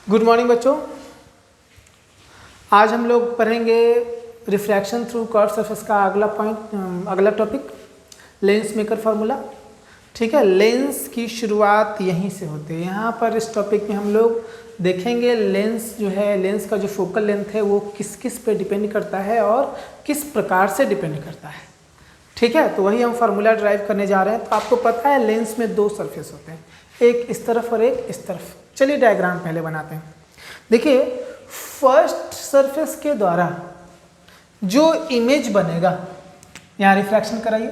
Good morning बच्चों। आज हम लोग पढ़ेंगे रिफ्रैक्शन थ्रू कर्व सरफेस का अगला टॉपिक लेंस मेकर फार्मूला। ठीक है, लेंस की शुरुआत यहीं से होती है। यहाँ पर इस टॉपिक में हम लोग देखेंगे लेंस जो है, लेंस का जो फोकल लेंथ है वो किस किस पे डिपेंड करता है और किस प्रकार से डिपेंड करता है। ठीक है, तो वही हम फार्मूला ड्राइव करने जा रहे हैं। तो आपको पता है लेंस में दो सरफेस होते हैं, एक इस तरफ और एक इस तरफ। चलिए डायग्राम पहले बनाते हैं। देखिए, फर्स्ट सरफेस के द्वारा जो इमेज बनेगा, यहाँ रिफ्रैक्शन कराइए।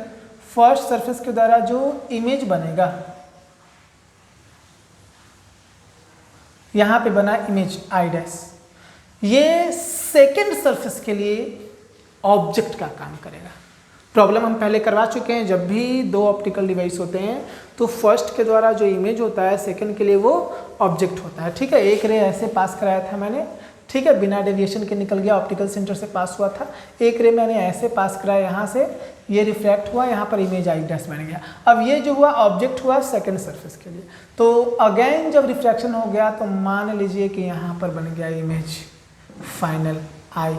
फर्स्ट सरफेस के द्वारा जो इमेज बनेगा, यहाँ पे बना इमेज आई डैश, ये सेकेंड सरफेस के लिए ऑब्जेक्ट का काम करेगा। प्रॉब्लम हम पहले करवा चुके हैं। जब भी दो ऑप्टिकल डिवाइस होते हैं तो फर्स्ट के द्वारा जो इमेज होता है सेकंड के लिए वो ऑब्जेक्ट होता है। ठीक है, एक रे ऐसे पास कराया था मैंने, ठीक है, बिना डेविएशन के निकल गया, ऑप्टिकल सेंटर से पास हुआ था। एक रे मैंने ऐसे पास कराया, यहाँ से ये रिफ्लेक्ट हुआ, यहाँ पर इमेज आई डैश बन गया। अब ये जो हुआ ऑब्जेक्ट हुआ सेकंड सरफेस के लिए। तो अगेन जब रिफ्रैक्शन हो गया तो मान लीजिए कि यहाँ पर बन गया इमेज फाइनल आई।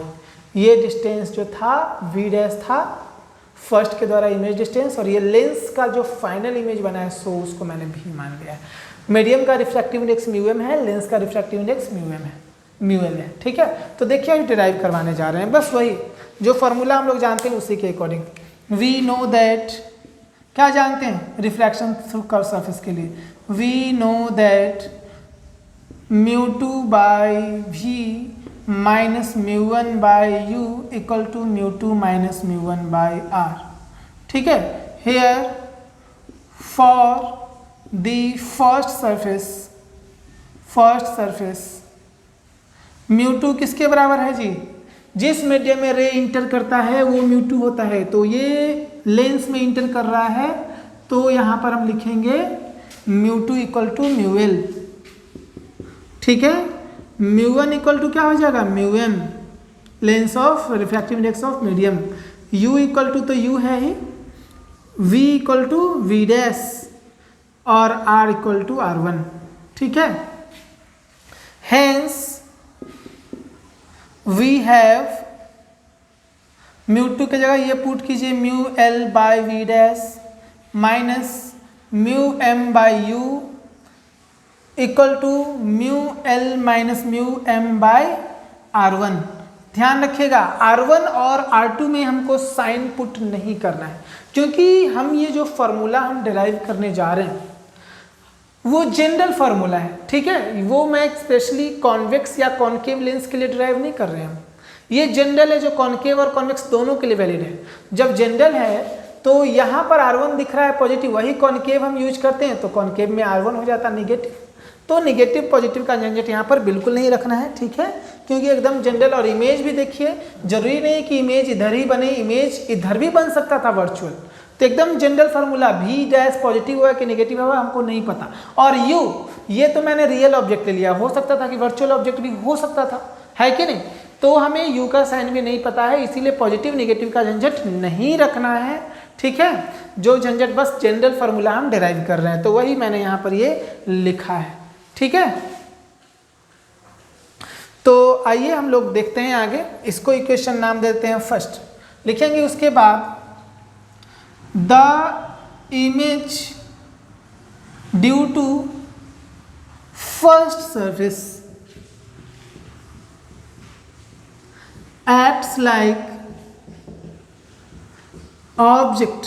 ये डिस्टेंस जो था वी डैश था फर्स्ट के द्वारा इमेज डिस्टेंस, और ये लेंस का जो फाइनल इमेज बना है सो उसको मैंने भी मान लिया है। मीडियम का रिफ्रैक्टिव इंडेक्स म्यू एम है, लेंस का रिफ्रैक्टिव इंडेक्स म्यू एल है। ठीक है, तो देखिए हम डिराइव करवाने जा रहे हैं। बस वही जो फॉर्मूला हम लोग जानते हैं उसी के अकॉर्डिंग। वी नो दैट, क्या जानते हैं रिफ्रैक्शन थ्रू कर्व सरफेस के लिए? We know that mu two by V minus mu one by U equal to mu two minus mu one by R. ठीक है, here for the first surface mu two किसके बराबर है जी? जिस medium में रे इंटर करता है वो म्यू टू होता है। तो ये लेंस में इंटर कर रहा है तो यहाँ पर हम लिखेंगे mu two equal to mu L. ठीक है, म्यू वन इक्वल टू क्या हो जाएगा? Mu M, lens of refractive index of medium. U equal to तो यू है ही, V equal to V dash और R equal to R one. ठीक है, hence we have mu two की जगह ये पुट कीजिए mu L by V dash minus mu M by U equal to mu L minus mu M by R one. ध्यान रखिएगा R1 और R2 में हमको साइन पुट नहीं करना है, क्योंकि हम ये जो फॉर्मूला हम डिराइव करने जा रहे हैं वो जनरल फार्मूला है। ठीक है, वो मैं स्पेशली कॉन्वेक्स या कॉन्केव लेंस के लिए डिराइव नहीं कर रहे हैं हम। ये जनरल है जो कॉन्केव और कॉन्वेक्स दोनों के लिए वैलिड है। जब जनरल है तो यहाँ पर R1 दिख रहा है पॉजिटिव, वही कॉन्केव हम यूज करते हैं तो कॉन्केव में R1 हो जाता निगेटिव। तो निगेटिव पॉजिटिव का झंझट यहाँ पर बिल्कुल नहीं रखना है। ठीक है, क्योंकि एकदम जनरल। और इमेज भी देखिए, जरूरी नहीं कि इमेज इधर ही बने, इमेज इधर भी बन सकता था वर्चुअल। तो एकदम जनरल फार्मूला, भी डैश पॉजिटिव हुआ कि नेगेटिव हुआ हमको नहीं पता। और यू, ये तो मैंने रियल ऑब्जेक्ट ले लिया, हो सकता था कि वर्चुअल ऑब्जेक्ट भी हो सकता था, है कि नहीं? तो हमें यू का साइन भी नहीं पता है, इसीलिए पॉजिटिव नेगेटिव का झंझट नहीं रखना है। ठीक है, जो झंझट बस जनरल फार्मूला हम डिराइव कर रहे हैं, तो वही मैंने यहाँ पर ये लिखा है। ठीक है, तो आइए हम लोग देखते हैं आगे। इसको इक्वेशन नाम देते हैं फर्स्ट, लिखेंगे उसके बाद the image due to first surface acts like object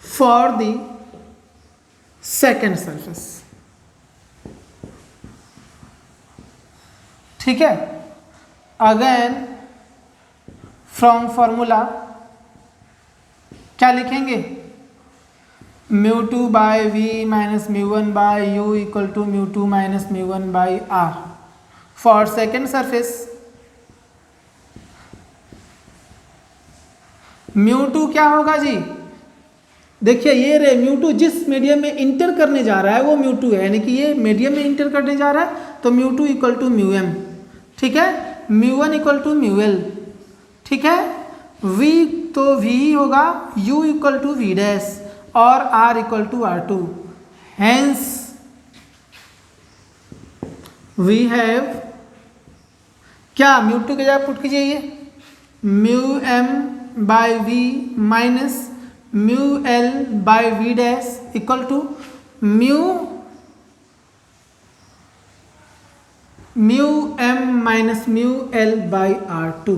for the second surface। ठीक है, अगेन फ्रॉम फॉर्मूला क्या लिखेंगे? Mu two by V minus mu one by U equal to mu two minus mu one by R for second surface. Mu two क्या होगा जी? देखिए ये ray mu two जिस मीडियम में इंटर करने जा रहा है वो म्यू टू है, यानी कि ये मीडियम में इंटर करने जा रहा है तो mu two equal to mu M. ठीक है, mu one equal to mu L. ठीक है, वी तो वी ही होगा, U equal to V dash और R equal to R two. Hence we have, क्या म्यू टू की जगह पुट कीजिए ये mu M by V minus mu L by V dash equal to mu M minus mu L by R two,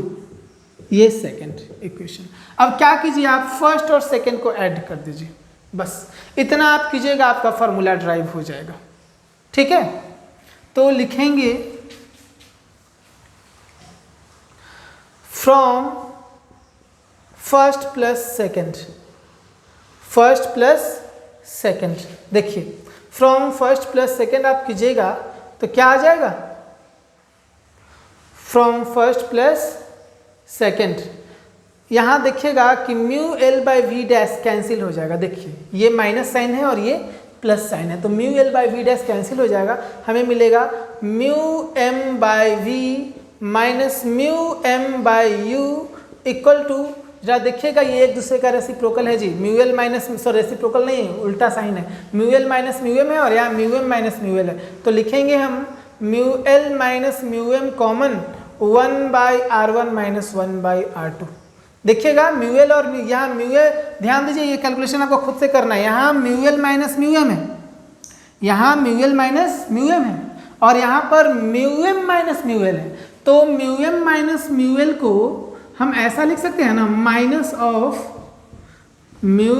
ये second equation. अब क्या कीजिए आप फर्स्ट और सेकेंड को ऐड कर दीजिए, बस इतना आप कीजिएगा, आपका फॉर्मूला ड्राइव हो जाएगा। ठीक है, तो लिखेंगे from first plus second, first plus second, देखिए फ्रॉम फर्स्ट प्लस सेकेंड आप कीजिएगा तो क्या आ जाएगा, फ्रॉम फर्स्ट प्लस सेकेंड, यहाँ देखिएगा कि mu L by V dash cancel हो जाएगा। देखिए ये माइनस साइन है और ये प्लस साइन है, तो mu L by V dash cancel हो जाएगा, हमें मिलेगा mu M by V minus mu M by U equal to, जरा देखिएगा ये एक दूसरे का रेसिप्रोकल है जी, म्यू एल माइनस, सॉरी रेसिप्रोकल नहीं है, उल्टा साइन है, mu L minus mu M है और यहाँ mu M minus mu L है, तो लिखेंगे हम mu L minus mu M common 1 by R one minus 1 by R two. देखिएगा म्यू एल और यहाँ म्यू एल, ध्यान दीजिए ये कैलकुलेशन आपको खुद से करना है, यहाँ mu L minus mu M है, यहाँ mu L minus mu M है और यहाँ पर mu M minus mu L है, तो mu M minus mu L को हम ऐसा लिख सकते हैं ना, minus of mu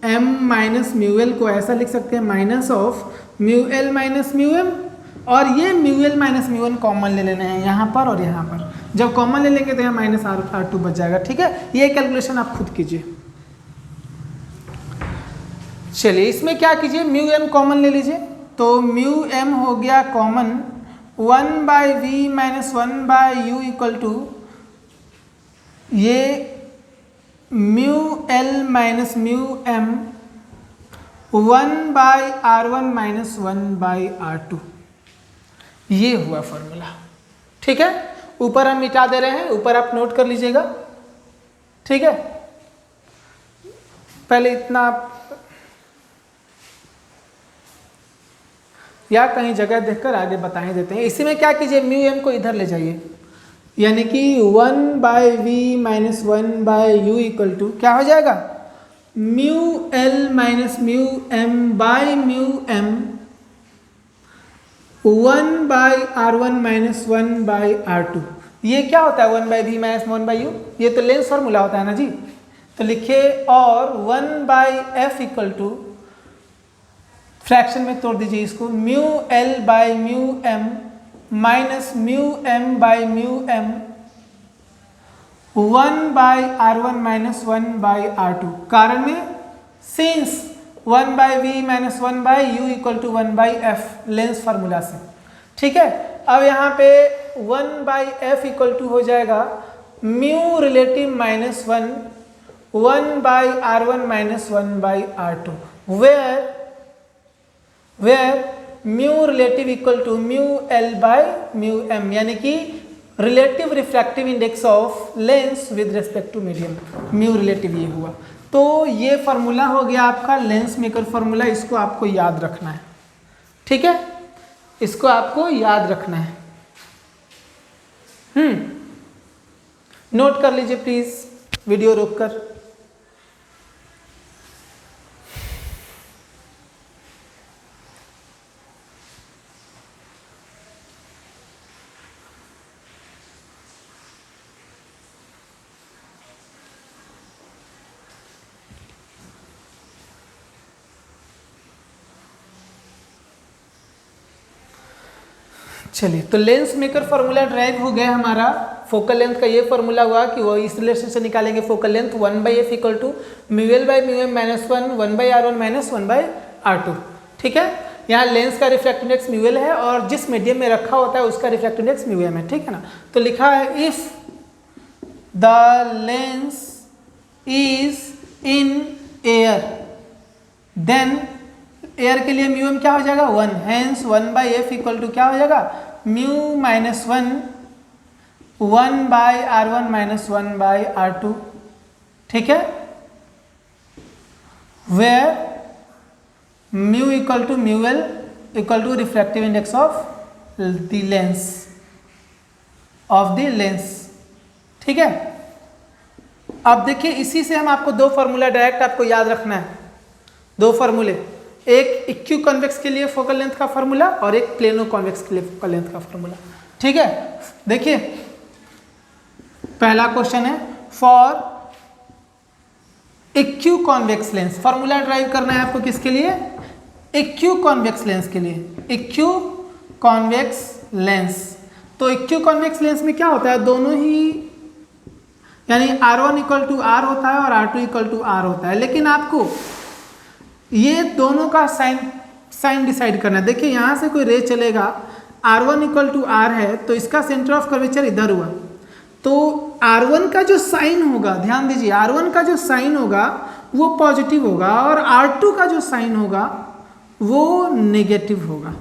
M minus mu L को ऐसा लिख सकते हैं minus of mu L minus mu M, और ये mu L minus mu N common ले लेना है यहाँ पर और यहाँ पर, जब कॉमन ले लेंगे तो यहाँ माइनस आर टू बच जाएगा। ठीक है, ये कैलकुलेशन आप खुद कीजिए। चलिए इसमें क्या कीजिए, म्यू एम कॉमन ले लीजिए, तो म्यू एम हो गया common 1 by V minus 1 by U equal to ये mu L minus mu M 1 by R one minus 1 by R two, ये हुआ फॉर्मूला। ठीक है, ऊपर हम मिटा दे रहे हैं, ऊपर आप नोट कर लीजिएगा। ठीक है, पहले इतना या कहीं जगह देखकर आगे बता ही देते हैं। इसी में क्या कीजिए, म्यू एम को इधर ले जाइए, यानी कि 1 by V minus 1 by U equal to क्या हो जाएगा, mu L minus mu M by mu M 1 by R one minus 1 by R two. ये क्या होता है 1 by V minus 1 by U, ये तो लेंस फॉर्मूला होता है ना जी, तो लिखिए और 1 by F equal to, fraction में तोड़ दीजिए इसको, mu L by mu M minus mu M by mu M 1 by R one minus 1 by R two. कारण में since 1 by V minus 1 by U equal to 1 by F, lens formula से। ठीक है, अब यहाँ पे 1 बाई एफ इक्वल टू हो जाएगा mu relative minus 1 by R one minus 1 by R two, where mu relative equal to mu L by mu M, यानी कि relative refractive index of lens with respect to medium, mu relative ये हुआ। तो ये formula हो गया आपका lens maker formula, इसको आपको याद रखना है। ठीक है, इसको आपको याद रखना है। नोट कर लीजिए प्लीज, वीडियो रोककर। चलिए, तो लेंस मेकर फार्मूला ड्राइव हो गया हमारा। फोकल लेंथ का ये फार्मूला हुआ कि वो इस रिलेशन से निकालेंगे focal length 1 by F equal to mu L by mu M minus 1 by R one minus 1 by R two. ठीक है, यहाँ लेंस का रिफ्रैक्टिव इंडेक्स म्यू एल है और जिस मीडियम में रखा होता है उसका रिफ्रैक्टिव इंडेक्स म्यू एम है। ठीक है ना, तो लिखा है if the lens is in air then, air के लिए म्यू एम क्या हो जाएगा 1, hence 1 by F equal to क्या हो जाएगा mu minus 1 by R one minus 1 by R two. ठीक है, where mu equal to mu L equal to refractive index of the lens of the lens. ठीक है, अब देखिए इसी से हम आपको दो फार्मूला डायरेक्ट आपको याद रखना है, दो फार्मूले, एक इक्यू कॉन्वेक्स के लिए फोकल लेंथ का फार्मूला और एक प्लेनो कॉन्वेक्स के लिए फोकल लेंथ का फार्मूला। ठीक है, देखिए पहला क्वेश्चन है for equiconvex lens, formula derive करना है आपको किसके लिए, इक्यू कॉन्वेक्स लेंस के लिए, इक्यू कॉन्वेक्स लेंस। तो इक्यू कॉन्वेक्स लेंस में क्या होता है, दोनों ही यानी R1 इक्वल टू आर होता है और R2 इक्वल टू आर होता है, लेकिन आपको ये दोनों का साइन डिसाइड करना है। देखिए यहाँ से कोई रे चलेगा, R1 इक्वल टू आर है तो इसका सेंटर ऑफ कर्वेचर इधर हुआ, तो R1 का जो साइन होगा, ध्यान दीजिए R1 का जो साइन होगा वो पॉजिटिव होगा और R2 का जो साइन होगा वो नेगेटिव होगा,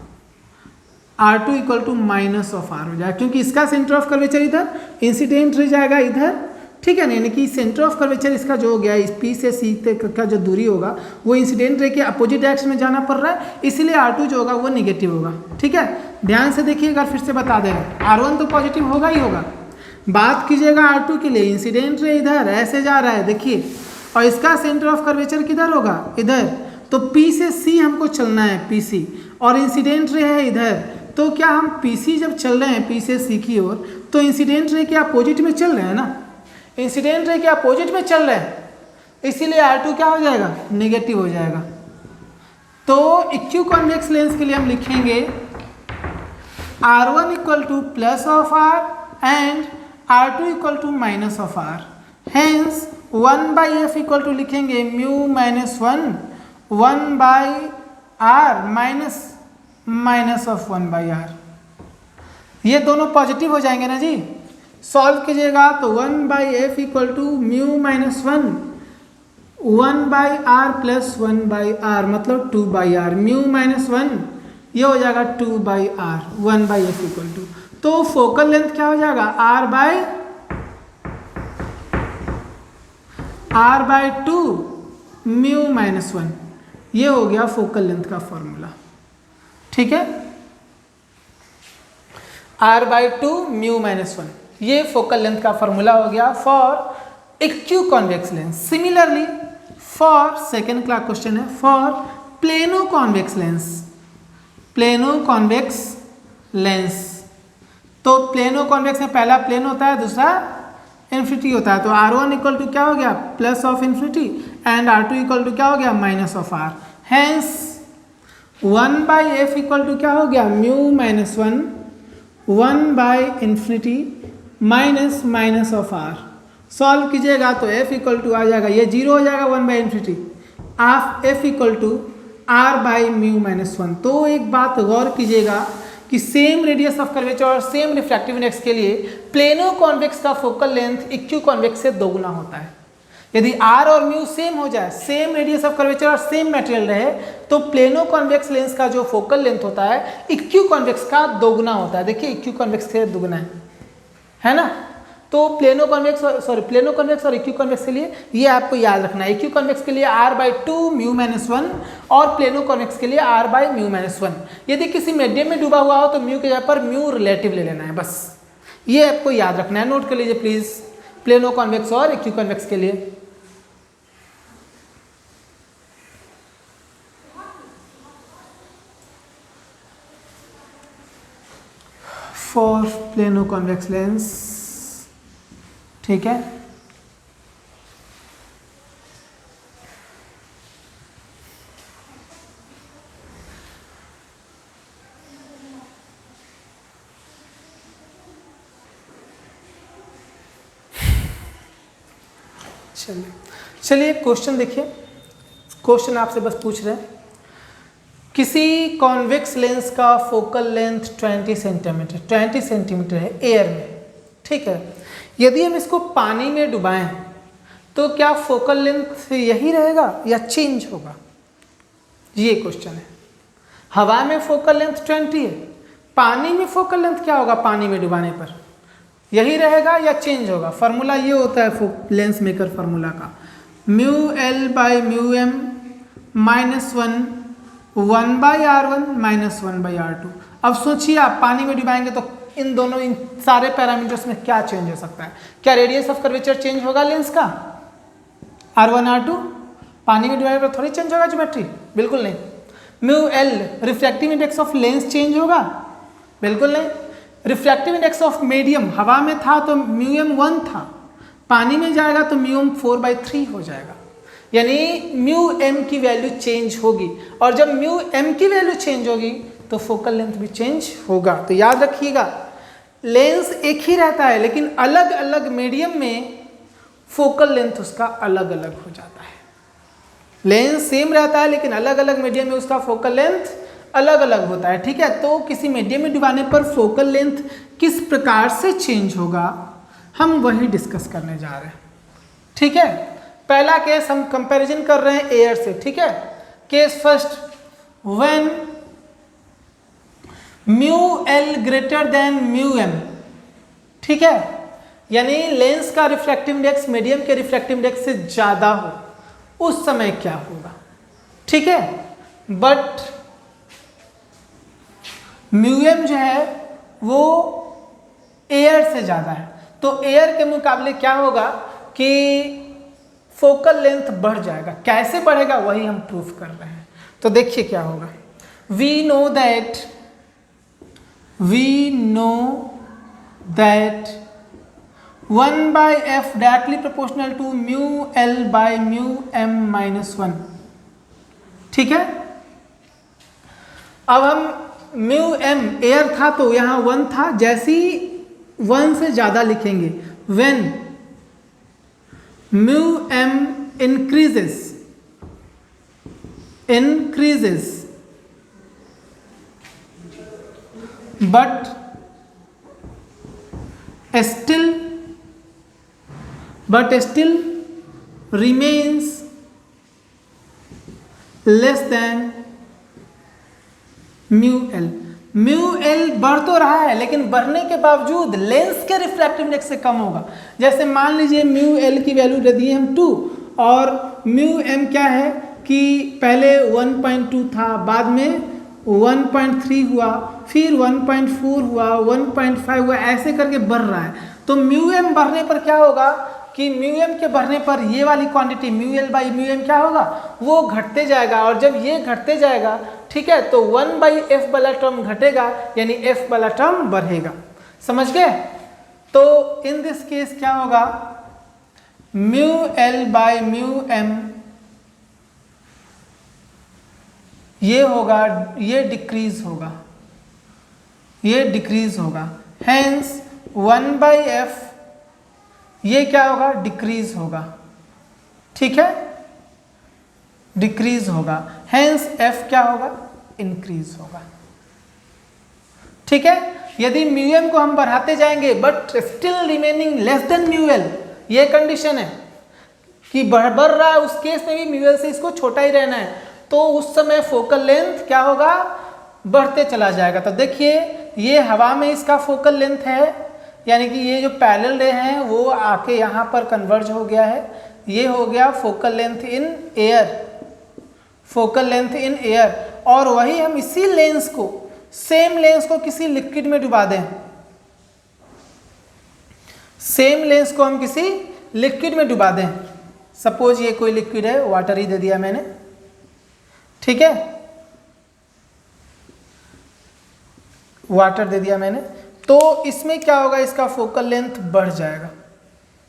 R2 equal to minus of R हो जाएगा, क्योंकि इसका सेंटर ऑफ कर्वेचर इधर, इंसिडेंट रह जाएगा इधर। ठीक है ना, यानी कि सेंटर ऑफ कर्वेचर इसका जो हो गया, इस P से C तक का जो दूरी होगा वो इंसिडेंट रे के अपोजिट डायरेक्शन में जाना पड़ रहा है, इसीलिए R2 जो होगा वो नेगेटिव होगा। ठीक है, ध्यान से देखिएगा, फिर से बता देगा, R1 तो पॉजिटिव होगा ही होगा। बात कीजिएगा R2 के लिए, इंसिडेंट रे इधर ऐसे जा रहा है देखिए, और इसका सेंटर ऑफ कर्वेचर किधर होगा, इधर, तो P से C हमको चलना है, PC, और इंसिडेंट रे है इधर, तो क्या हम PC जब चल रहे हैं P से C की ओर, तो इंसिडेंट रे के अपोजिट में चल रहे हैं ना, इंसिडेंट रे के अपोजिट में चल रहे हैं, इसीलिए R2 क्या हो जाएगा, नेगेटिव हो जाएगा। तो इक्यू कॉन्वेक्स लेंस के लिए हम लिखेंगे R1 equal to plus of R and R2 equal to minus of R, hence 1/f equal to लिखेंगे mu minus 1/r minus of 1/r। ये दोनों पॉजिटिव हो जाएंगे ना जी, सॉल्व कीजिएगा तो 1/f equal to mu minus 1/r plus 1/r मतलब 2/r, mu minus 1 ये हो जाएगा 2/r, 1/f इक्वल टू, तो फोकल लेंथ क्या हो जाएगा, r/2 म्यू माइनस 1, ये हो गया फोकल लेंथ का फॉर्मूला। ठीक है, r/2 म्यू माइनस 1, ये फोकल लेंथ का फॉर्मूला हो गया for equiconvex lens. Similarly for second class question है for plano convex lens, plano convex lens. तो प्लेनो कॉन्वेक्स में पहला प्लेन होता है, दूसरा इन्फिनिटी होता है, तो R1 इक्वल टू क्या हो गया, plus of infinity, and R2 equal to क्या हो गया, minus of R, hence 1/f equal to क्या हो गया, mu minus 1 infinity minus of R। Solve कीजिएगा तो f इक्वल टू आ जाएगा, ये 0 हो जाएगा 1/इन्फिनिटी, ऑफ f इक्वल टू r/म्यू माइनस 1। तो एक बात गौर कीजिएगा कि सेम रेडियस ऑफ कर्वेचर और सेम रिफ्रैक्टिव इंडेक्स के लिए प्लेनो कॉन्वेक्स का फोकल लेंथ इक्यू कॉन्वेक्स से दोगुना होता है। यदि r और म्यू सेम हो जाए, सेम रेडियस ऑफ कर्वेचर और सेम मटेरियल रहे, तो प्लेनो कॉन्वेक्स लेंस का जो फोकल लेंथ होता है इक्यू कॉन्वेक्स का दोगुना होता है। देखिए इक्यू कॉन्वेक्स से दुगुना है ना, तो प्लेनो कॉन्वेक्स और इक्यू कॉन्वेक्स के लिए ये आपको याद रखना है, इक्यू कॉन्वेक्स के लिए r/2 म्यू माइनस 1 और प्लेनो कॉन्वेक्स के लिए r/म्यू माइनस 1। यदि किसी मीडियम में डूबा हुआ हो तो म्यू के जगह पर म्यू रिलेटिव ले लेना है, बस ये आपको याद रखना है, नोट कर लीजिए प्लीज, प्लेनो कॉन्वेक्स और इक्यू कॉन्वेक्स के लिए। फॉर प्लेनो कॉन्वेक्स लेंस, ठीक है, चलिए क्वेश्चन देखिए, क्वेश्चन आपसे बस पूछ रहे हैं, किसी कॉन्वेक्स लेंस का फोकल लेंथ 20 सेंटीमीटर है एयर में, ठीक है, यदि हम इसको पानी में डुबाएं तो क्या फोकल लेंथ यही रहेगा या चेंज होगा, ये क्वेश्चन है। हवा में फोकल लेंथ 20 है, पानी में फोकल लेंथ क्या होगा, पानी में डुबाने पर यही रहेगा या चेंज होगा। फार्मूला ये होता है लेंस मेकर फार्मूला का, mu L by mu M minus 1 1/r1 minus 1/r2। अब सोचिए आप पानी में डुबाएंगे तो इन दोनों, इन सारे पैरामीटर्स में क्या चेंज हो सकता है? क्या रेडियस ऑफ कर्वेचर चेंज होगा लेंस का? R1 R2 पानी में डुबाने पर थोड़ी चेंज होगा ज्योमेट्री, बिल्कुल नहीं। Mu L refractive index of lens change होगा, बिल्कुल नहीं। रिफ्रैक्टिव इंडेक्स ऑफ मीडियम हवा में था तो म्यू एम 1 था, पानी में जाएगा तो म्यू एम 4/3 हो जाएगा, यानी म्यू एम की वैल्यू चेंज होगी। और जब म्यू एम की वैल्यू चेंज होगी तो फोकल लेंथ भी चेंज होगा। तो याद रखिएगा लेंस एक ही रहता है लेकिन अलग अलग मीडियम में फोकल लेंथ उसका अलग अलग हो जाता है। लेंस सेम रहता है लेकिन अलग अलग मीडियम में उसका फोकल लेंथ अलग अलग होता है, ठीक है। तो किसी मीडियम में डुबाने पर फोकल लेंथ किस प्रकार से चेंज होगा हम वही डिस्कस करने जा रहे हैं, ठीक है। पहला केस हम कंपैरिजन कर रहे हैं एयर से, ठीक है। Case first, when mu L greater than mu M, ठीक है, यानी लेंस का रिफ्रैक्टिव इंडेक्स मीडियम के रिफ्रैक्टिव इंडेक्स से ज्यादा हो, उस समय क्या होगा, ठीक है। बट म्यू एम जो है वो एयर से ज्यादा है, तो एयर के मुकाबले क्या होगा कि फोकल लेंथ बढ़ जाएगा। कैसे बढ़ेगा वही हम प्रूफ कर रहे हैं। तो देखिए क्या होगा। We know that 1/f directly proportional to mu L by mu M -1, ठीक है। अब हम म्यू एम एयर था तो यहां 1 था, जैसे ही 1 से ज्यादा लिखेंगे, when mu M increases but still remains less than mu L. Mu L बढ़ तो रहा है लेकिन बढ़ने के बावजूद लेंस के रिफ्रैक्टिव इंडेक्स से कम होगा। जैसे मान लीजिए म्यू एल की वैल्यू दे दिए हम 2 और म्यू एम क्या है कि पहले 1.2 था, बाद में 1.3 हुआ, फिर 1.4 हुआ, 1.5 हुआ, ऐसे करके बढ़ रहा है। तो म्यू एम बढ़ने पर क्या होगा कि म्यू एम के बढ़ने पर ये वाली quantity mu L by mu M क्या होगा, वो घटते जाएगा। और जब ये घटते जाएगा, ठीक है, तो 1/f वाला टर्म घटेगा यानी f वाला टर्म बढ़ेगा। समझ गए? तो इन दिस केस क्या होगा, mu L by mu M ये होगा, ये डिक्रीज होगा, हेंस 1/f ये क्या होगा, डिक्रीज होगा, ठीक है, डिक्रीज होगा, हेंस f क्या होगा, इंक्रीज होगा, ठीक है। यदि म्यू एम को हम बढ़ाते जाएंगे but still remaining less than mu L, ये कंडीशन है कि बढ़ रहा है, उस केस में भी म्यू एल से इसको छोटा ही रहना है, तो उस समय फोकल लेंथ क्या होगा, बढ़ते चला जाएगा। तो देखिए ये हवा में इसका फोकल लेंथ है, यानी कि ये जो पैरेलल रे हैं वो आके यहाँ पर कन्वर्ज हो गया है, ये हो गया फोकल लेंथ इन एयर। और वही हम इसी लेंस को, सेम लेंस को किसी लिक्विड में डुबा दें, सेम लेंस को हम किसी लिक्विड में डुबा दें, सपोज ये कोई लिक्विड है, वाटर ही दे दिया मैंने, ठीक है, वाटर दे दिया मैंने, तो इसमें क्या होगा, इसका फोकल लेंथ बढ़ जाएगा,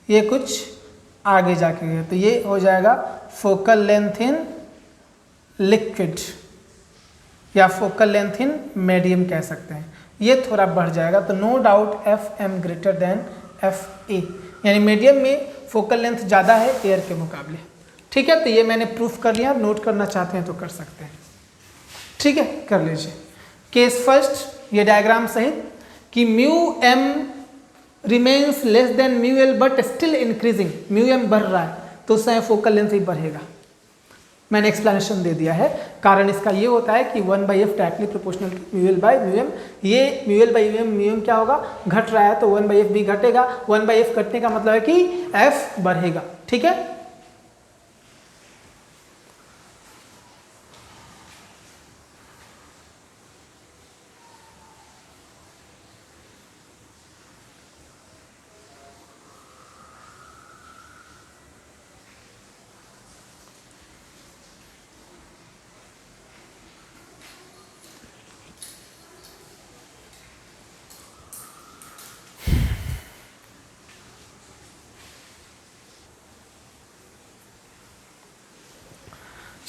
ये कुछ आगे जाके, तो ये हो जाएगा फोकल लेंथ इन लिक्विड या फोकल लेंथ इन मीडियम कह सकते हैं, ये थोड़ा बढ़ जाएगा। तो no doubt F M greater than F A, यानी मीडियम में फोकल लेंथ ज़्यादा है एयर के मुकाबले, ठीक है। तो ये मैंने प्रूफ कर लिया, नोट करना चाहते हैं तो कर सकते हैं, ठीक है, कर लीजिए। केस फर्स्ट, ये डायग्राम सहित कि mu M remains less than mu L but still increasing, mu M बढ़ रहा है तो उस समय फोकल लेंथ ही बढ़ेगा। मैंने एक्सप्लेनेशन दे दिया है, कारण इसका ये होता है कि 1/f directly proportional to mu L by mu M, ये mu L by mu M क्या होगा, घट रहा है तो 1/f भी घटेगा, 1/f घटने का मतलब है कि f बढ़ेगा, ठीक है।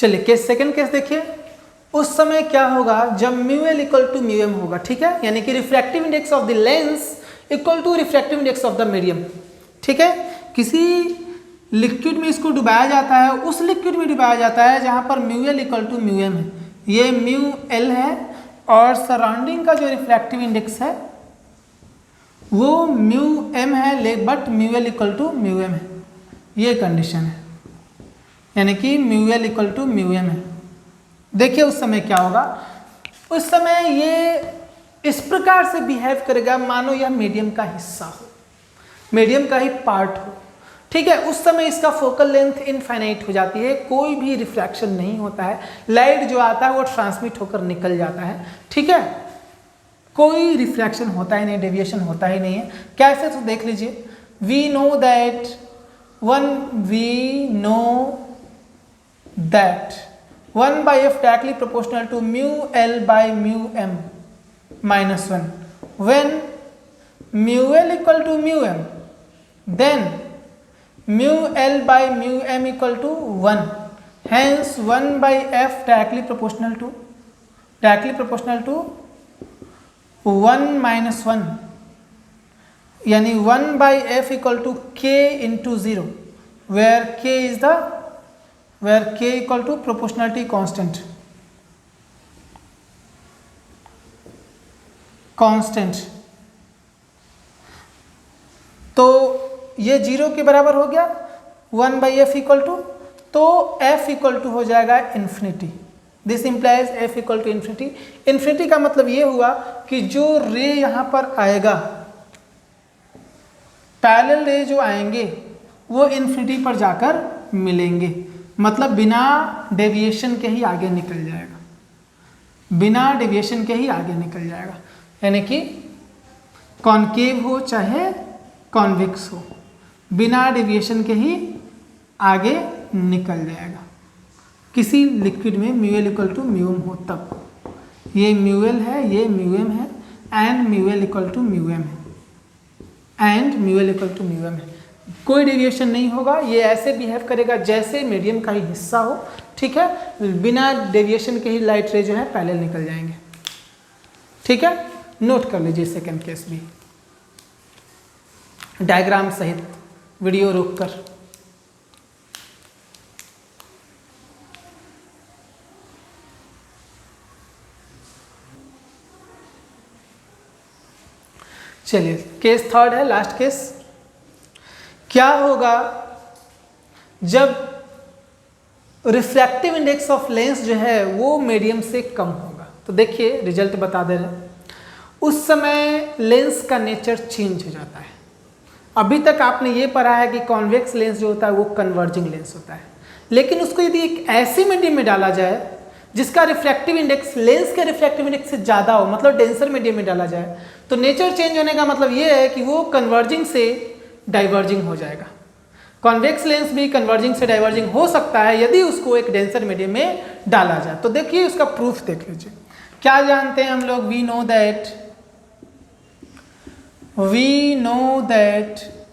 चलिए केस सेकंड केस देखिए। उस समय क्या होगा जब mu L equal to mu M होगा, ठीक है, यानी कि refractive index of the lens equal to refractive index of the medium, ठीक है। किसी लिक्विड में इसको डुबाया जाता है, उस लिक्विड में डुबाया जाता है जहां पर mu L equal to mu M है, ये म्यू एल है, और सराउंडिंग का जो रिफ्रैक्टिव इंडेक्स है वो म्यू एम है, but mu L equal to mu M है, ये कंडीशन है, यानी कि mu L equal to mu M है। देखिए उस समय क्या होगा, उस समय ये इस प्रकार से बिहेव करेगा मानो यह मीडियम का हिस्सा हो, मीडियम का ही पार्ट हो, ठीक है। उस समय इसका फोकल लेंथ इनफाइनाइट हो जाती है, कोई भी रिफ्रैक्शन नहीं होता है, लाइट जो आता है वो ट्रांसमिट होकर निकल जाता है, ठीक है, कोई रिफ्रैक्शन होता ही नहीं, डेविएशन होता ही नहीं है। कैसे, तो देख लीजिए, we know that 1 by f directly proportional to mu L by mu m minus 1. When mu L equal to mu m, then mu L by mu m equal to 1. Hence 1 by f directly proportional to 1 minus 1, यानी 1 by f equal to k into 0, where k equal to proportionality constant, तो ये 0 के बराबर हो गया, 1 by f equal to, तो f equal to हो जाएगा infinity. This implies f equal to infinity. Infinity का मतलब ये हुआ कि जो रे यहाँ पर आएगा, पैरेलल रे जो आएंगे वो इन्फिनिटी पर जाकर मिलेंगे, मतलब बिना डेविएशन के ही आगे निकल जाएगा, बिना डेविएशन के ही आगे निकल जाएगा, यानी कि कॉनकेव हो चाहे कॉन्वेक्स हो, बिना डेविएशन के ही आगे निकल जाएगा। किसी लिक्विड में mu L equal to mu M हो तब, ये म्यू एल है, ये म्यू एम है, and mu L equal to mu M है, and mu L equal to mu M है, कोई डेविएशन नहीं होगा, ये ऐसे बिहेव करेगा जैसे मीडियम का ही हिस्सा हो, ठीक है, बिना डेविएशन के ही लाइट रे जो है पैरेलल निकल जाएंगे, ठीक है। नोट कर लीजिए सेकंड केस भी डायग्राम सहित, वीडियो रोककर। चलिए केस थर्ड है, लास्ट केस। क्या होगा जब रिफ्रैक्टिव इंडेक्स ऑफ लेंस जो है वो मीडियम से कम होगा? तो देखिए रिजल्ट बता दे रहे हैं। उस समय लेंस का नेचर चेंज हो जाता है। अभी तक आपने ये पढ़ा है कि कॉन्वेक्स लेंस जो होता है वो कन्वर्जिंग लेंस होता है, लेकिन उसको यदि एक ऐसी मीडियम में डाला जाए जिसका रिफ्रैक्टिव इंडेक्स लेंस के रिफ्रैक्टिव इंडेक्स से ज़्यादा हो, मतलब डेंसर मीडियम में डाला जाए, तो नेचर चेंज होने का मतलब ये है कि वो कन्वर्जिंग से डाइवर्जिंग हो जाएगा। कॉन्वेक्स लेंस भी कन्वर्जिंग से डाइवर्जिंग हो सकता है यदि उसको एक डेंसर मीडियम में डाला जाए। तो देखिए उसका प्रूफ देख लीजिए। क्या जानते हैं हम लोग? We know that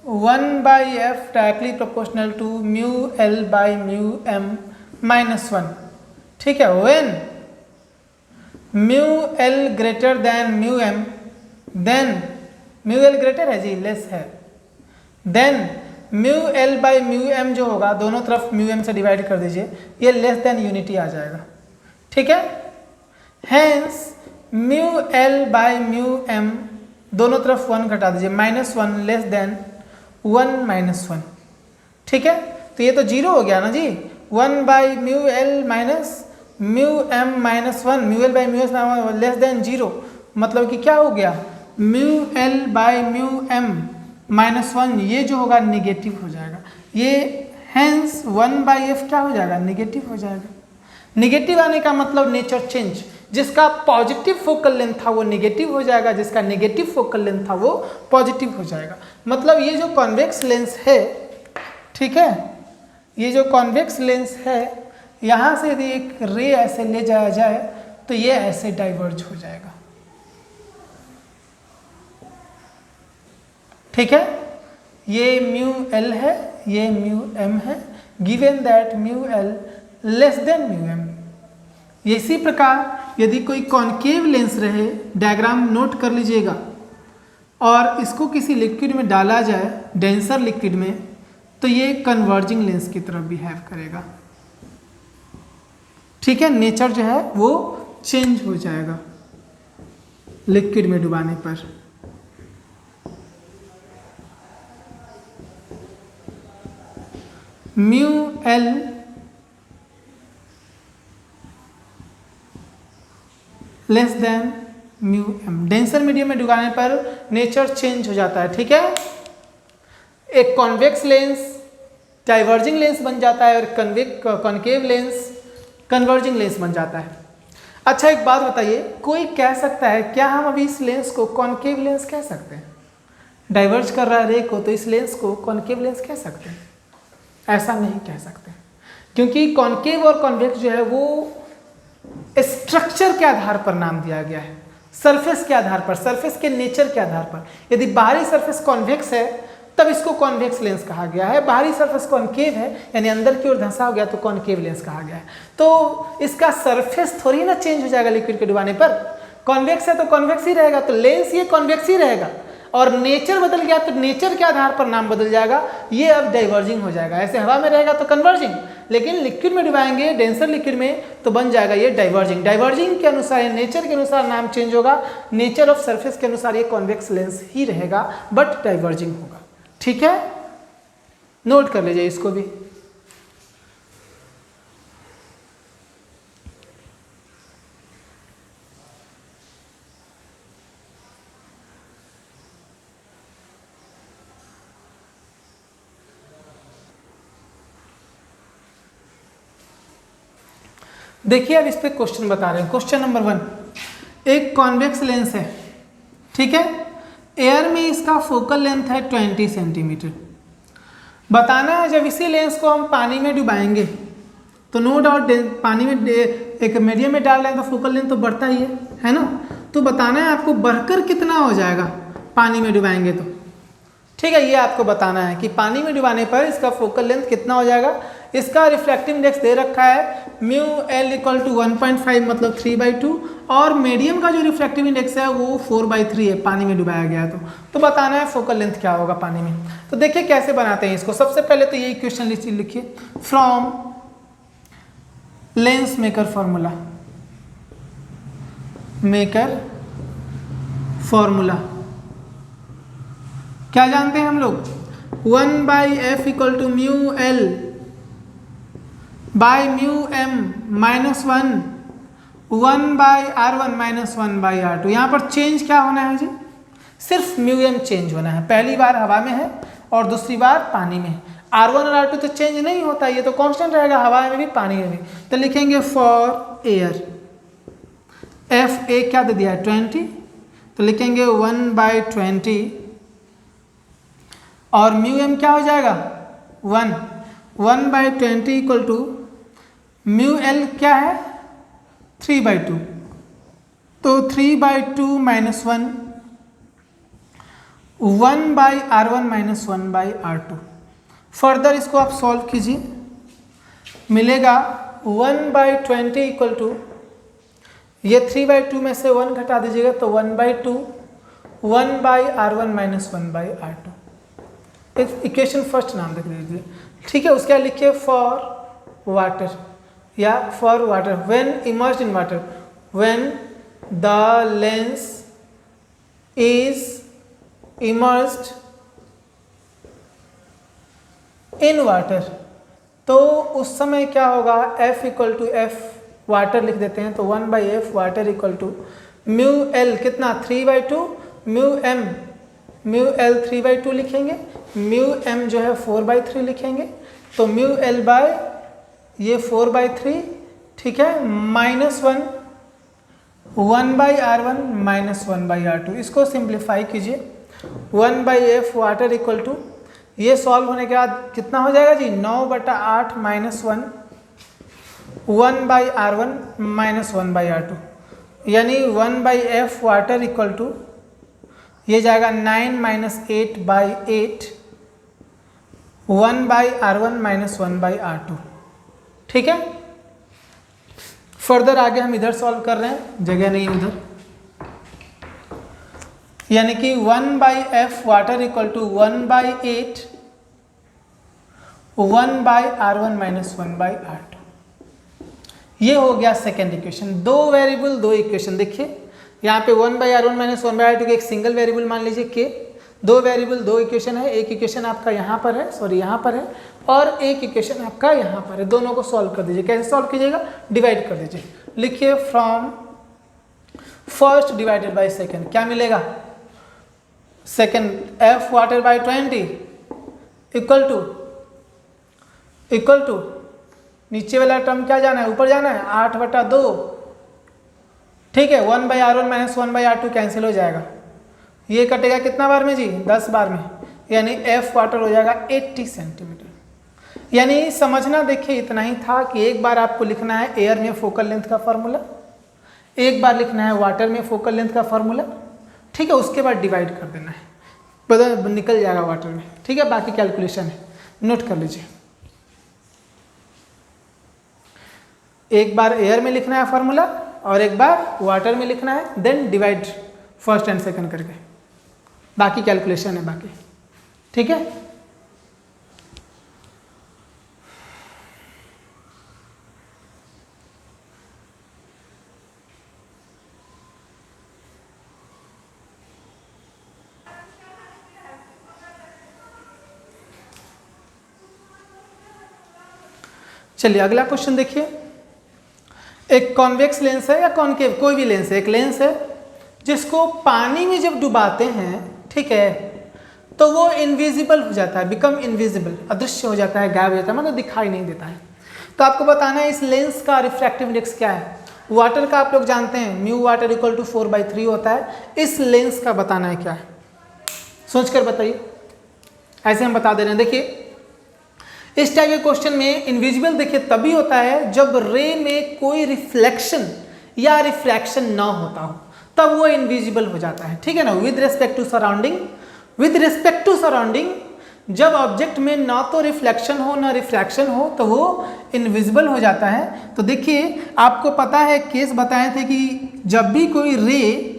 1 by f directly proportional to mu L by mu m minus 1, ठीक है। when mu L greater than mu m, then mu L greater है जी, लेस है, then mu L by mu m जो होगा, दोनों तरफ mu m से divide कर दीजिए, ये लेस देन यूनिटी आ जाएगा, ठीक है। hence mu L by mu m दोनों तरफ 1 घटा दीजिए, -1 लेस देन 1 - 1, ठीक है। तो ये तो 0 हो गया ना जी। 1 by mu L minus mu m minus 1, mu L by mu s less than 0, मतलब कि क्या हो गया? mu L by mu m minus 1 ये जो होगा निगेटिव हो जाएगा, ये hence 1 by f क्या हो जाएगा? निगेटिव हो जाएगा। निगेटिव आने का मतलब नेचर चेंज, जिसका पॉजिटिव फोकल लेंथ था वो नेगेटिव हो जाएगा, जिसका नेगेटिव फोकल लेंथ था वो पॉजिटिव हो जाएगा। मतलब ये जो कॉन्वेक्स लेंस है, ठीक है, ये जो कॉन्वेक्स लेंस है, यहाँ से यदि एक रे ऐसे ले जाया जाए तो ये ऐसे डाइवर्ज हो जाएगा, ठीक है। ये म्यू एल है, ये म्यू एम है। Given that mu L less than mu M. इसी प्रकार यदि कोई कॉनकेव लेंस रहे, डायग्राम नोट कर लीजिएगा, और इसको किसी लिक्विड में डाला जाए, डेंसर लिक्विड में, तो ये कन्वर्जिंग लेंस की तरफ बिहेव करेगा। ठीक है, नेचर जो है वो चेंज हो जाएगा लिक्विड में डुबाने पर। Mu L less than mu M, denser medium में डुबाने पर नेचर चेंज हो जाता है। ठीक है, एक कॉन्वेक्स लेंस डाइवर्जिंग लेंस बन जाता है और कॉनकेव लेंस कन्वर्जिंग लेंस बन जाता है। अच्छा, एक बात बताइए, कोई कह सकता है क्या हम अभी इस लेंस को कॉनकेव लेंस कह सकते हैं? डाइवर्ज कर रहा है रे को, तो इस लेंस को कॉनकेव लेंस कह सकते हैं? ऐसा नहीं कह सकते, क्योंकि कॉनकेव और कॉन्वेक्स जो है वो स्ट्रक्चर के आधार पर नाम दिया गया है, सरफेस के आधार पर, सरफेस के नेचर के आधार पर। यदि बाहरी सरफेस कॉन्वेक्स है तब इसको कॉन्वेक्स लेंस कहा गया है, बाहरी सरफेस कॉनकेव है यानी अंदर की ओर धंसा हो गया तो कॉनकेव लेंस कहा गया है। तो इसका सरफेस थोड़ी ना चेंज हो जाएगा लिक्विड के डुबाने पर। कॉन्वेक्स है तो कॉन्वेक्स ही रहेगा, तो लेंस ये कॉन्वेक्स ही रहेगा, और नेचर बदल गया तो नेचर के आधार पर नाम बदल जाएगा, ये अब डाइवर्जिंग हो जाएगा। ऐसे हवा में रहेगा तो कन्वर्जिंग, लेकिन लिक्विड में डुबाएंगे डेंसर लिक्विड में तो बन जाएगा ये डाइवर्जिंग। डाइवर्जिंग के अनुसार, नेचर के अनुसार नाम चेंज होगा, नेचर ऑफ सरफेस के अनुसार ये कॉन्वेक्स लेंस ही रहेगा बट डाइवर्जिंग होगा। ठीक है, नोट कर लीजिए इसको भी। देखिए अब इस पे क्वेश्चन बता रहे हैं। क्वेश्चन नंबर 1, एक कॉन्वेक्स लेंस है, ठीक है, एयर में इसका फोकल लेंथ है 20 सेंटीमीटर। बताना है जब इसी लेंस को हम पानी में डुबाएंगे तो नो डाउट पानी में एक मीडियम में डाल रहे हैं तो फोकल लेंथ तो बढ़ता ही है ना। तो बताना है आपको बढ़कर कितना हो जाएगा पानी में डुबाएंगे तो। ठीक है, ये आपको बताना है कि पानी में डुबाने पर इसका फोकल लेंथ कितना हो जाएगा। इसका रिफ्रैक्टिव इंडेक्स दे रखा है म्यू एल इक्वल टू 1.5 मतलब 3/2, और मीडियम का जो रिफ्रैक्टिव इंडेक्स है वो 4/3 है, पानी में डुबाया गया तो बताना है फोकल लेंथ क्या होगा पानी में। तो देखिए कैसे बनाते हैं इसको। सबसे पहले तो ये इक्वेशन लिखिए, फ्रॉम लेंस मेकर फॉर्मूला, क्या जानते हैं हम लोग, 1/f equal to mu L by mu M minus 1/r1 minus 1/r2। यहाँ पर चेंज क्या होना है जी, सिर्फ म्यू एम चेंज होना है। पहली बार हवा में है और दूसरी बार पानी में है। r1 और r2 तो चेंज नहीं होता, ये तो कांस्टेंट रहेगा हवा में भी पानी में भी। तो लिखेंगे फॉर एयर, एफ ए क्या दे दिया है 20, तो लिखेंगे 1/20, और म्यू एम क्या हो जाएगा 1/20 इक्वल टू म्यू एल क्या है 3/2, तो 3/2 minus 1/r1 minus 1/r2। Further इसको आप सॉल्व कीजिए, मिलेगा 1/20 इक्वल टू, ये 3/2 में से 1 घटा दीजिएगा तो 1/2, 1/r1 minus 1/r2। Equation first नाम देख लीजिए, ठीक है। उसके बाद लिखिए फॉर वाटर या for water when immersed in water, when the lens is immersed in water, तो उस समय क्या होगा, F equal to F water लिख देते हैं तो 1/f water equal to mu L कितना 3/2, म्यू एल 3/2 लिखेंगे, म्यू एम जो है 4/3 लिखेंगे, तो म्यू एल बाय ये 4/3, ठीक है, माइनस 1/r1 माइनस 1/r2। इसको सिंप्लीफाई कीजिए, 1/f वाटर इक्वल टू, ये सॉल्व होने के बाद कितना हो जाएगा जी 9/8 माइनस 1/r1 माइनस 1/r2, यानी 1/f वाटर इक्वल टू ये जाएगा 9 माइनस 8/8, 1/r1 माइनस 1/r2, ठीक है। फर्दर आगे हम इधर सॉल्व कर रहे हैं, जगह नहीं उधर, यानी कि 1/f water equal to 1/8 1/r1 minus 1/r2। ये हो गया सेकेंड इक्वेशन। दो वेरिएबल दो इक्वेशन। देखिए यहाँ पे 1/r1 माइनस 1/r2 के एक सिंगल वेरिएबल मान लीजिए के, दो वेरिएबल दो इक्वेशन है, एक इक्वेशन आपका यहाँ पर है, सॉरी यहाँ पर है, और एक इक्वेशन आपका यहाँ पर है। दोनों को सॉल्व कर दीजिए। कैसे सॉल्व कीजिएगा? डिवाइड कर दीजिए। लिखिए from first divided by second, क्या मिलेगा? Second f water by 20 equal to नीचे वाला टर्म क्या जाना है? ऊपर जाना है, 8/2। ठीक है, 1/r1 माइनस 1/r2 कैंसिल हो जाएगा। ये कटेगा कितना बार में जी? 10 बार में, यानी f वाटर हो जाएगा 80 सेंटीमीटर। यानी समझना, देखिए इतना ही था कि एक बार आपको लिखना है एयर में फोकल लेंथ का फॉर्मूला, एक बार लिखना है वाटर में फोकल लेंथ का फॉर्मूला। ठीक है, उसके बाद डिवाइड कर देना है, पता निकल जाएगा वाटर में। ठीक है, बाकी कैलकुलेशन है, नोट कर लीजिए। एक बार एयर में लिखना है फॉर्मूला और एक बार वाटर में लिखना है, then divide first and second करके, बाकी कैलकुलेशन है बाकी। ठीक है, चलिए अगला क्वेश्चन देखिए। एक कॉन्वेक्स लेंस है या कॉनकेव, कोई भी लेंस है, एक लेंस है जिसको पानी में जब डुबाते हैं, ठीक है, तो वो इनविजिबल हो जाता है, बिकम इनविजिबल, अदृश्य हो जाता है, गायब हो जाता है, मतलब दिखाई नहीं देता है। तो आपको बताना है इस लेंस का रिफ्रैक्टिव इंडेक्स क्या है। वाटर का आप लोग जानते हैं म्यू वाटर इक्वल टू 4/3 होता है, इस लेंस का बताना है क्या है, सोच कर बताइए। ऐसे हम बता दे रहे हैं। देखिए इस टाइप के क्वेश्चन में इनविजिबल देखिए तभी होता है जब रे में कोई रिफ्लेक्शन या रिफ्रैक्शन ना होता हो, तब वो इनविजिबल हो जाता है। ठीक है ना, with respect to surrounding, with respect to surrounding जब ऑब्जेक्ट में ना तो रिफ्लेक्शन हो ना रिफ्रैक्शन हो तो वो इनविजिबल हो जाता है। तो देखिए आपको पता है, केस बताए थे कि जब भी कोई रे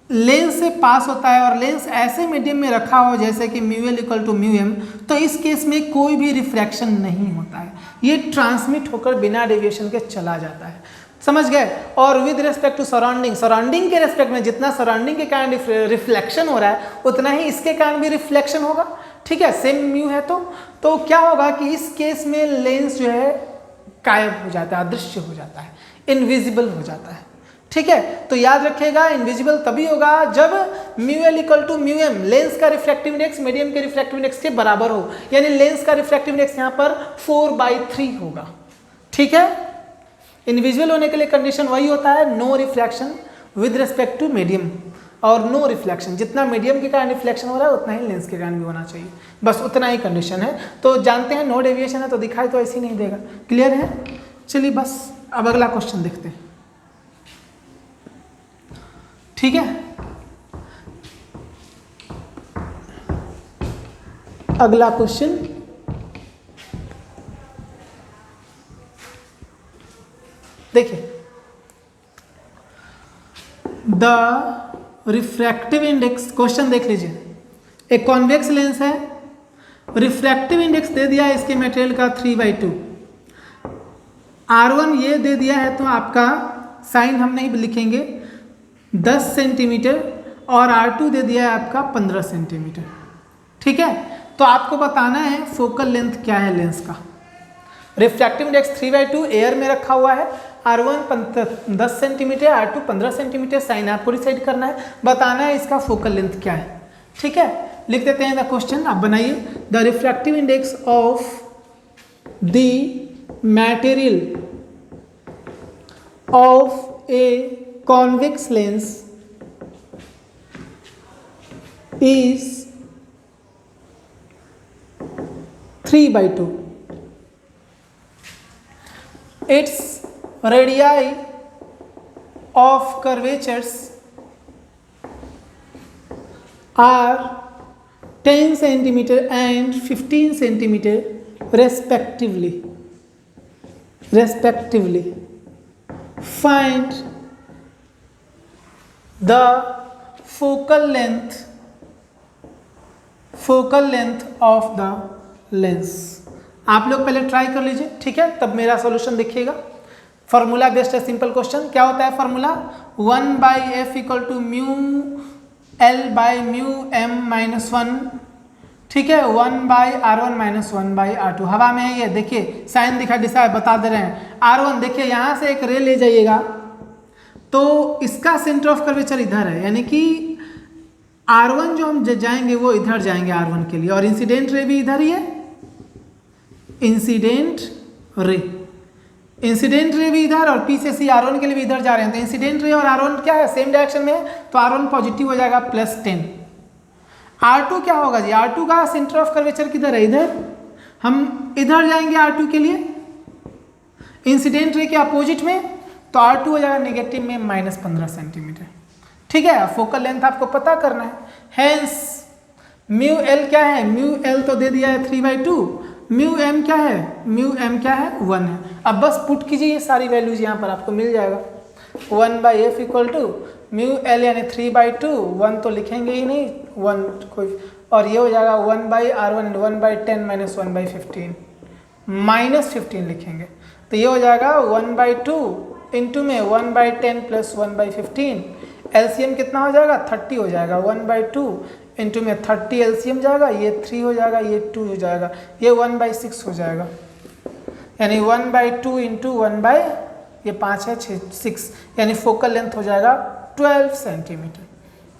लेंस से पास होता है और लेंस ऐसे मीडियम में रखा हो जैसे कि μl इक्वल टू μm, तो इस केस में कोई भी रिफ्रैक्शन नहीं होता है, ये ट्रांसमिट होकर बिना डेविएशन के चला जाता है। समझ गए। और with respect to surrounding, surrounding के रिस्पेक्ट में जितना सराउंडिंग के कारण रिफ्लेक्शन हो रहा है उतना ही इसके कारण भी रिफ्लेक्शन होगा। ठीक है, सेम म्यू है तो क्या होगा कि इस केस में लेंस जो है गायब हो जाता है, अदृश्य हो जाता है, इनविजिबल हो जाता है। ठीक है, तो याद रखिएगा इनविजिबल तभी होगा जब μl equal to μm, lens का रिफ्रैक्टिव इंडेक्स मीडियम के रिफ्रैक्टिव इंडेक्स के बराबर हो, यानी लेंस का रिफ्रैक्टिव इंडेक्स यहाँ पर 4/3 होगा। ठीक है, इनविजिबल होने के लिए कंडीशन वही होता है, no reflection with respect to medium और नो रिफ्लेक्शन, जितना मीडियम के कारण रिफ्लेक्शन हो रहा है उतना ही लेंस के कारण भी होना चाहिए, बस उतना ही कंडीशन है। तो जानते हैं नो डेविएशन है तो दिखाई तो ऐसे ही नहीं देगा। क्लियर है? चलिए बस अब अगला क्वेश्चन देखते हैं। ठीक है, अगला क्वेश्चन देखिए, द रिफ्रैक्टिव इंडेक्स, क्वेश्चन देख लीजिए। एक कॉन्वेक्स लेंस है, रिफ्रैक्टिव इंडेक्स दे दिया है इसके मटेरियल का 3/2, R1 ये दे दिया है तो आपका साइन हम नहीं लिखेंगे 10 सेंटीमीटर और R2 दे दिया है आपका 15 सेंटीमीटर। ठीक है, तो आपको बताना है फोकल लेंथ क्या है लेंस का। रिफ्रैक्टिव इंडेक्स 3/2 एयर में रखा हुआ है, R1 10 centimetre, R2 15 centimetre, sign आपको डिसाइड करना है, बताना है इसका फोकल लेंथ क्या है। ठीक है, लिख देते हैं द क्वेश्चन, आप बनाइए। The refractive index of the material of A convex lens is 3/2. Its radii of curvatures are 10 centimeter and 15 centimeter respectively. Find the focal length of the lens. आप लोग पहले ट्राई कर लीजिए, ठीक है, तब मेरा सॉल्यूशन देखिएगा। फॉर्मूला बेस्ड है, सिंपल क्वेश्चन। क्या होता है formula? 1/f equal to mu L by mu M minus 1, ठीक है, 1/r1 माइनस 1/r2। हवा में है ये, देखिए साइन दिखा डिसाइड बता दे रहे हैं। r1 देखिए यहाँ से एक रे ले जाइएगा तो इसका सेंटर ऑफ कर्वेचर इधर है, यानी कि r1 जो हम जाएंगे वो इधर जाएंगे r1 के लिए, और इंसिडेंट रे भी इधर ही है, इंसिडेंट रे भी इधर, और पी से सी r1 के लिए भी इधर जा रहे हैं। तो इंसिडेंट रे और r1 क्या है, सेम डायरेक्शन में है, तो r1 पॉजिटिव हो जाएगा +10। r2 क्या होगा जी? r2 का सेंटर ऑफ कर्वेचर किधर है? इधर। हम इधर जाएंगे r2 के लिए इंसिडेंट रे के अपोजिट में, तो r2 हो जाएगा नेगेटिव में -15 सेंटीमीटर, ठीक है। फोकल लेंथ आपको पता करना है, हेंस म्यू एल क्या है? म्यू एल तो दे दिया है 3/2, म्यू एम क्या है? म्यू एम क्या है? 1 है। अब बस पुट कीजिए ये सारी वैल्यूज यहाँ पर आपको मिल जाएगा। 1/f equal to mu L यानी 3/2, 1 तो लिखेंगे ही नहीं, 1 कोई, और ये हो जाएगा 1/r1 1/10 माइनस 1/15, -15 लिखेंगे, तो ये हो जाएगा 1/2 इंटू में 1/10 प्लस 1/15, एलसीएम कितना हो जाएगा? 30 हो जाएगा। 1/2 इंटू में 30 एलसीएम जाएगा, ये 3 हो जाएगा, ये 2 हो जाएगा, ये 1/6 हो जाएगा, यानी 1/2 इंटू 1/, ये 5 है 6, यानी फोकल लेंथ हो जाएगा 12 सेंटीमीटर,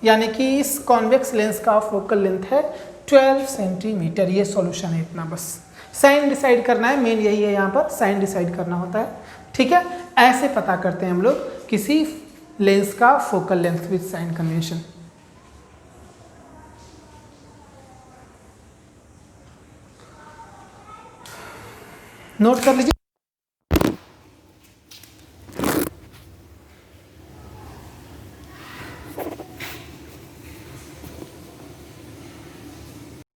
यानी कि इस कॉन्वेक्स लेंस का फोकल लेंथ है 12 सेंटीमीटर। ये सॉल्यूशन है, इतना बस। साइन डिसाइड करना है, मेन यही है, यहाँ पर साइन डिसाइड करना होता है, ठीक है। ऐसे पता करते हैं हम लोग किसी लेंस का focal length with sign convention. Note कर लीजिए।